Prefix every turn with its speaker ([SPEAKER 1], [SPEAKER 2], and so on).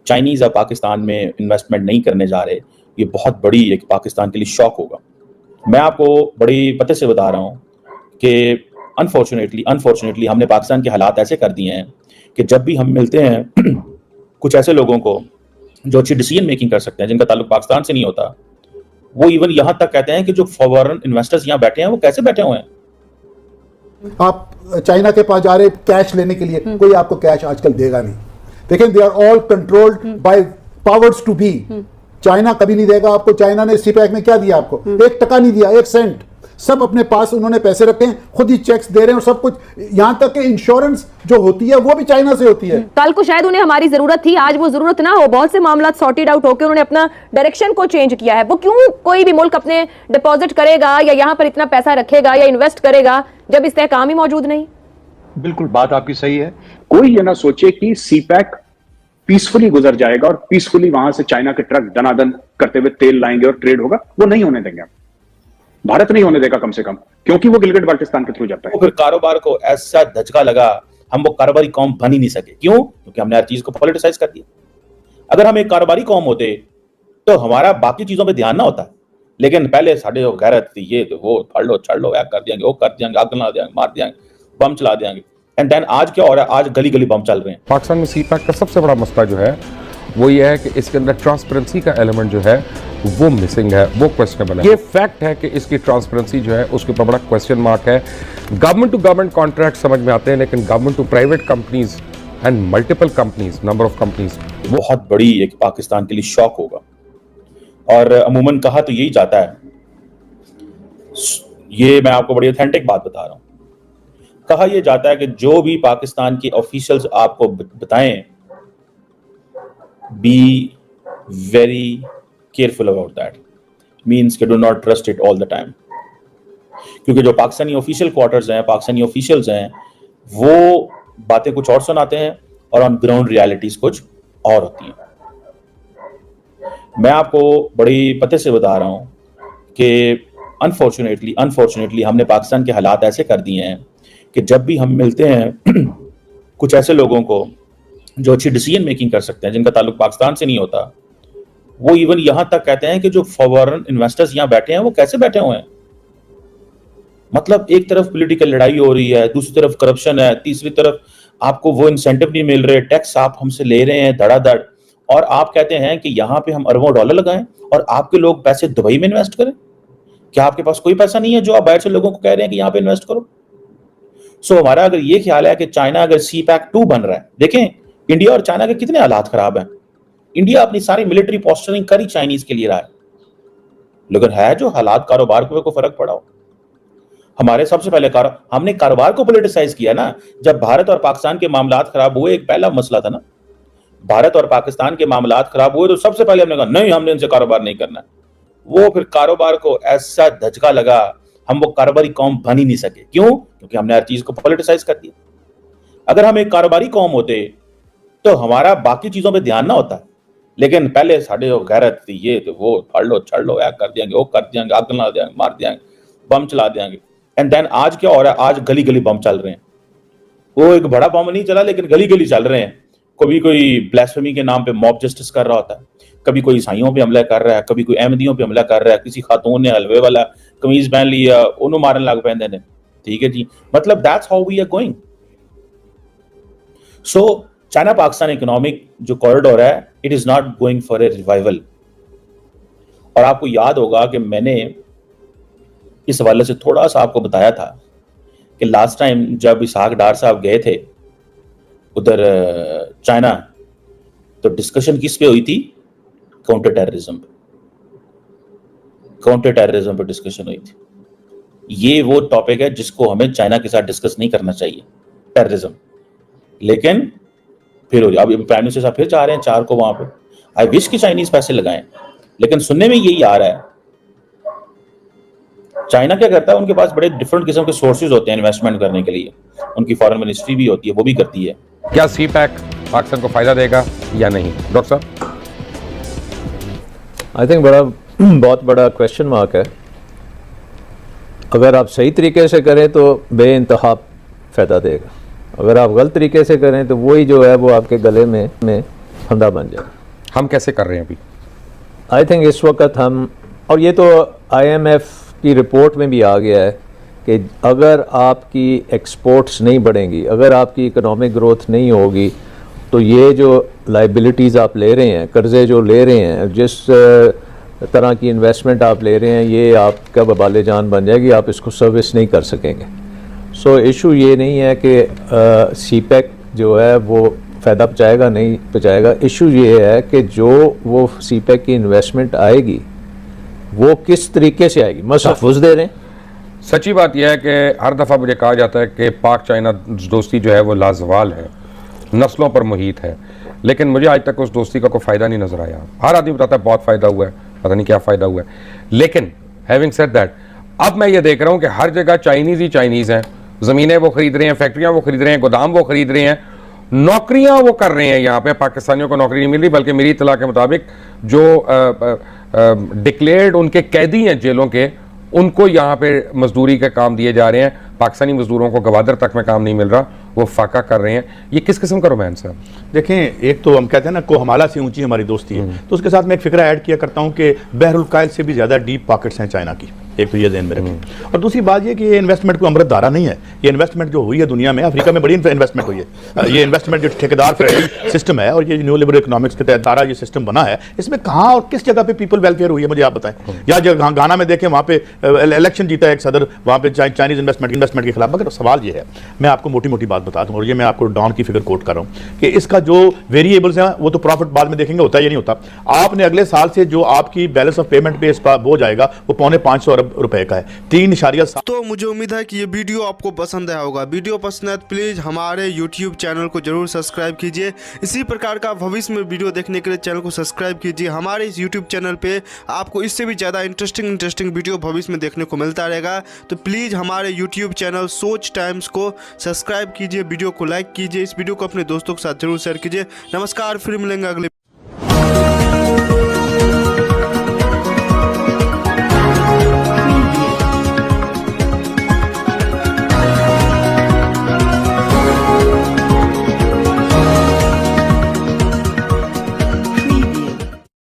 [SPEAKER 1] Chinese अब पाकिस्तान में investment नहीं करने जा रहे, ये बहुत बड़ी एक पाकिस्तान के लिए शॉक होगा। मैं आपको बड़ी पते से बता रहा हूँ कि अनफॉर्चुनेटली हमने पाकिस्तान के हालात ऐसे कर दिए हैं कि जब भी हम मिलते हैं कुछ ऐसे लोगों को जो अच्छी डिसीजन मेकिंग कर सकते हैं, जिनका ताल्लुक पाकिस्तान से नहीं होता, वो इवन यहाँ तक कहते हैं कि जो फॉरेन इन्वेस्टर्स यहाँ बैठे हैं वो कैसे बैठे हुए हैं।
[SPEAKER 2] आप चाइना के पास जा रहे कैश लेने के लिए, कोई आपको कैश आजकल देगा नहीं। देखें, they are all controlled by powers to be. China कभी नहीं देगा आपको। चाइना ने सीपैक में क्या दिया आपको? 1 टका नहीं दिया, 1 सेंट। सब अपने पास उन्होंने पैसे रखे हैं, खुद ही चेक्स दे रहे हैं और सब कुछ। यहां तक कि इंश्योरेंस जो होती है वो भी चाइना से होती है।
[SPEAKER 3] कल को शायद उन्हें हमारी जरूरत थी, आज वो जरूरत ना हो। बहुत से मामला सॉर्टेड आउट होकर उन्होंने अपना डायरेक्शन को चेंज किया है। वो क्यों कोई भी मुल्क अपने डिपॉजिट करेगा या यहां पर इतना पैसा रखेगा या इन्वेस्ट करेगा जब इस्तेहकाम ही मौजूद नहीं?
[SPEAKER 4] बिल्कुल बात आपकी सही है। कोई ये ना सोचे कि सीपैक पीसफुली गुजर जाएगा और पीसफुली वहां से चाइना के ट्रक दनादन करते हुए तेल लाएंगे और ट्रेड होगा। वो नहीं होने देंगे हम। भारत नहीं होने देगा कम से कम, क्योंकि वो गिलगिट बाल्टिस्तान के थ्रू जाता है।
[SPEAKER 1] तो फिर कारोबार को ऐसा धचका लगा, हम वो कारोबारी कौम बन ही नहीं सके। क्यों? क्योंकि हमने हर चीज को पॉलिटिसाइज कर दिया। अगर हम एक कारोबारी कौम होते तो हमारा बाकी चीजों पे ध्यान ना होता, लेकिन पहले साढ़े गैरत थी, ये तो वो फड़ लो छड़ लो, कर दियांगे, वो कर दियांगे, आग लगा देंगे, मार देंगे, बम चला देंगे। एंड देन आज क्या हो रहा है? आज गली गली बम चल रहे हैं।
[SPEAKER 5] पाकिस्तान में सीपैक का सबसे बड़ा मसला जो है वो ये है कि इसके अंदर ट्रांसपेरेंसी का एलिमेंट जो है वो मिसिंग है, वो क्वेश्चनेबल है। ये फैक्ट है कि इसकी ट्रांसपेरेंसी जो है उसके ऊपर बड़ा क्वेश्चन मार्क है। गवर्नमेंट टू गवर्नमेंट कॉन्ट्रैक्ट समझ में आते हैं, लेकिन government to private companies and multiple companies, number of companies,
[SPEAKER 1] बहुत बड़ी एक पाकिस्तान के लिए शॉक होगा। और अमूमन कहा तो यही जाता है, ये मैं आपको बड़ी ऑथेंटिक बात बता रहा हूं, कहा यह जाता है कि जो भी पाकिस्तान के ऑफिशियल्स आपको बताएं, be very careful about that, means कि do not trust it all the time. क्योंकि जो पाकिस्तानी ऑफिशियल क्वार्टर्स हैं, पाकिस्तानी ऑफिशियल्स हैं, वो बातें कुछ और सुनाते हैं और ऑन ग्राउंड रियलिटीज कुछ और होती हैं। मैं आपको बड़ी पते से बता रहा हूं कि अनफॉर्चुनेटली हमने पाकिस्तान के हालात ऐसे कर दिए हैं कि जब भी हम मिलते हैं कुछ ऐसे लोगों को जो अच्छी डिसीजन मेकिंग कर सकते हैं, जिनका ताल्लुक पाकिस्तान से नहीं होता, वो इवन यहां तक कहते हैं कि जो फॉरेन इन्वेस्टर्स यहां बैठे हैं वो कैसे बैठे हुए हैं। मतलब एक तरफ पॉलिटिकल लड़ाई हो रही है, दूसरी तरफ करप्शन है, तीसरी तरफ आपको वो इंसेंटिव नहीं मिल रहे, टैक्स आप हमसे ले रहे हैं धड़ाधड़, और आप कहते हैं कि यहाँ पे हम अरबों डॉलर लगाएं और आपके लोग पैसे दुबई में इन्वेस्ट करें। क्या आपके पास कोई पैसा नहीं है जो आप बाहर से लोगों को कह रहे हैं कि यहाँ पे इन्वेस्ट करो? सो हमारा अगर ये ख्याल है कि चाइना अगर सीपैक 2 बन रहा है, देखें इंडिया और चाइना के कितने हालात खराब हैं। इंडिया अपनी सारी मिलिट्री पोस्चरिंग कर ही चाइनीज के लिए रहा है, लेकिन है जो हालात कारोबार को फर्क पड़ा हो। हमारे सबसे पहले हमने कारोबार को पॉलिटिसाइज किया ना। जब भारत और पाकिस्तान के मामलात खराब हुए, एक पहला मसला था ना, भारत और पाकिस्तान के मामलात खराब हुए तो सबसे पहले हमने कहा नहीं, हमने इनसे कारोबार नहीं करना। वो फिर कारोबार को ऐसा धचका लगा, हम वो कारोबारी कौम बन ही नहीं सके। क्यों? क्योंकि हमने हर चीज को पॉलिटिसाइज कर दिया। अगर हम एक कारोबारी कौम होते तो हमारा बाकी चीजों पे ध्यान ना होता, लेकिन पहले साढ़े गैरत थी, ये तो वो फड़ लो छड़ लो, कर दियांगे, वो कर दियांगे, आग लगा देंगे, मार देंगे, बम चला देंगे। एंड देन आज क्या हो रहा है? आज गली गली बम चल रहे हैं। वो एक बड़ा बम नहीं चला, लेकिन गली गली चल रहे हैं। कभी कोई ब्लास्फेमी के नाम पे मॉब जस्टिस कर रहा होता है, कभी कोई ईसाइयों पे हमला कर रहा है, कभी कोई अहमदियों पे हमला कर रहा है, किसी खातून ने हलवे वाला कमीज पहन लिया, उन्होंने मारने लग पैंदे ने। ठीक है जी, मतलब that's how we are going. So China Pakistan economic जो कॉरिडोर है, it is not going for a revival. और आपको याद होगा कि मैंने इस हवाले से थोड़ा सा आपको बताया था कि लास्ट टाइम जब इसहाक डार साहब गए थे उधर चाइना, तो डिस्कशन किस पे हुई थी? काउंटर टेररिज्म पे डिस्कशन हुई थी। ये वो टॉपिक है जिसको हमें चाइना के साथ डिस्कस नहीं करना चाहिए, टेररिज्म। लेकिन फिर अब प्राइम मिनिस्टर साहब फिर जा रहे हैं 4 को वहां पे। आई विश कि चाइनीज पैसे लगाएं, लेकिन सुनने में यही आ रहा है। चाइना क्या करता है, उनके पास बड़े डिफरेंट किस्म के सोर्सेज होते हैं इन्वेस्टमेंट करने के लिए। उनकी फॉरेन मिनिस्ट्री भी होती है, वो भी करती है।
[SPEAKER 5] क्या सीपैक पाकिस्तान को फायदा देगा या नहीं? डॉक्टर साहब,
[SPEAKER 6] आई थिंक बहुत बड़ा क्वेश्चन मार्क है। अगर आप सही तरीके से करें तो बेइंतहा फ़ायदा देगा, अगर आप गलत तरीके से करें तो वही जो है वो आपके गले में फंदा बन जाए।
[SPEAKER 5] हम कैसे कर रहे हैं अभी?
[SPEAKER 6] आई थिंक इस वक्त हम, और ये तो IMF की रिपोर्ट में भी आ गया है कि अगर आपकी एक्सपोर्ट्स नहीं बढ़ेंगी, अगर आपकी इकोनॉमिक ग्रोथ नहीं होगी, तो ये जो लाइबिलिटीज़ आप ले रहे हैं, कर्ज़े जो ले रहे हैं, जिस तरह की इन्वेस्टमेंट आप ले रहे हैं, ये आपका बबाले जान बन जाएगी, आप इसको सर्विस नहीं कर सकेंगे। सो इशू ये नहीं है कि CPEC जो है वो फ़ायदा पहुँचाएगा नहीं पहुँचाएगा, इशू ये है कि जो वो CPEC की इन्वेस्टमेंट आएगी वो किस तरीके से आएगी। महफूज दे रहे हैं।
[SPEAKER 5] सच्ची बात यह है कि हर दफ़ा मुझे कहा जाता है कि पाक चाइना दोस्ती जो है वो लाजवाल है, नस्लों पर मुहित है, लेकिन मुझे आज तक उस दोस्ती का कोई फ़ायदा नहीं नज़र आया। हर आदमी बताता है बहुत फ़ायदा हुआ है, पता नहीं क्या फ़ायदा हुआ है। लेकिन हैविंग सेड दैट, अब मैं ये देख रहा हूँ कि हर जगह चाइनीज़ ही चाइनीज़ हैं। ज़मीनें वो खरीद रहे हैं, फैक्ट्रियाँ वो खरीद रहे हैं, गोदाम वो खरीद रहे हैं, नौकरियाँ वो कर रहे हैं। यहाँ पे पाकिस्तानियों को नौकरी नहीं मिल रही, बल्कि मेरी इत्तला के मुताबिक जो डिक्लेयर्ड उनके कैदी हैं जेलों के, उनको यहाँ पे मजदूरी के काम दिए जा रहे हैं। पाकिस्तानी मजदूरों को गवादर तक में काम नहीं मिल रहा, वो फाका कर रहे हैं। ये किस किस्म का रोमांस है?
[SPEAKER 7] देखें, एक तो हम कहते हैं ना को हमारा से ऊंची हमारी दोस्ती है, तो उसके साथ मैं एक फिक्रा ऐड किया करता हूं कि बहरुल कायल से भी ज़्यादा डीप पॉकेट्स हैं चाइना की। एक तो ये ध्यान में रखें। और दूसरी बात ये कि ये इन्वेस्टमेंट को अमृत धारा नहीं है। ये इन्वेस्टमेंट जो हुई है दुनिया में, अफ्रीका में बड़ी इन्वेस्टमेंट हुई है। ये इन्वेस्टमेंट जो ठेकेदार फ्रेंडली सिस्टम है और ये न्यू लिबरल इकोनॉमिक्स के तहत धारा ये सिस्टम बना है, इसमें कहाँ और किस जगह पे पीपल वेलफेयर हुई है, मुझे आप बताएं। या जो गाना में देखें, वहाँ पे इलेक्शन जीता है एक सदर, वहाँ पे चाइनीज इन्वेस्टमेंट के खिलाफ। मगर सवाल ये है, मैं आपको मोटी मोटी बात बता दूँ, और ये मैं आपको डॉन की फिगर कोट कर रहा हूँ कि इसका जो वेरिएबल्स हैं वो तो प्रॉफिट बाद में देखेंगे होता है या नहीं होता। आपने अगले साल से जो आपकी बैलेंस ऑफ पेमेंट पे इस पर बोझ आएगा वो $550 अरब रुपए का है। 3.7।
[SPEAKER 8] तो मुझे उम्मीद है कि ये वीडियो आपको पसंद आया होगा। वीडियो पसंद है तो प्लीज़ हमारे YouTube चैनल को जरूर सब्सक्राइब कीजिए। इसी प्रकार का भविष्य में वीडियो देखने के लिए चैनल को सब्सक्राइब कीजिए। हमारे इस YouTube चैनल पे आपको इससे भी ज़्यादा इंटरेस्टिंग वीडियो भविष्य में देखने को मिलता रहेगा। तो प्लीज़ हमारे YouTube चैनल सोच टाइम्स को सब्सक्राइब कीजिए, वीडियो को लाइक कीजिए, इस वीडियो को अपने दोस्तों के साथ जरूर शेयर कीजिए। नमस्कार, फिर मिलेंगे अगले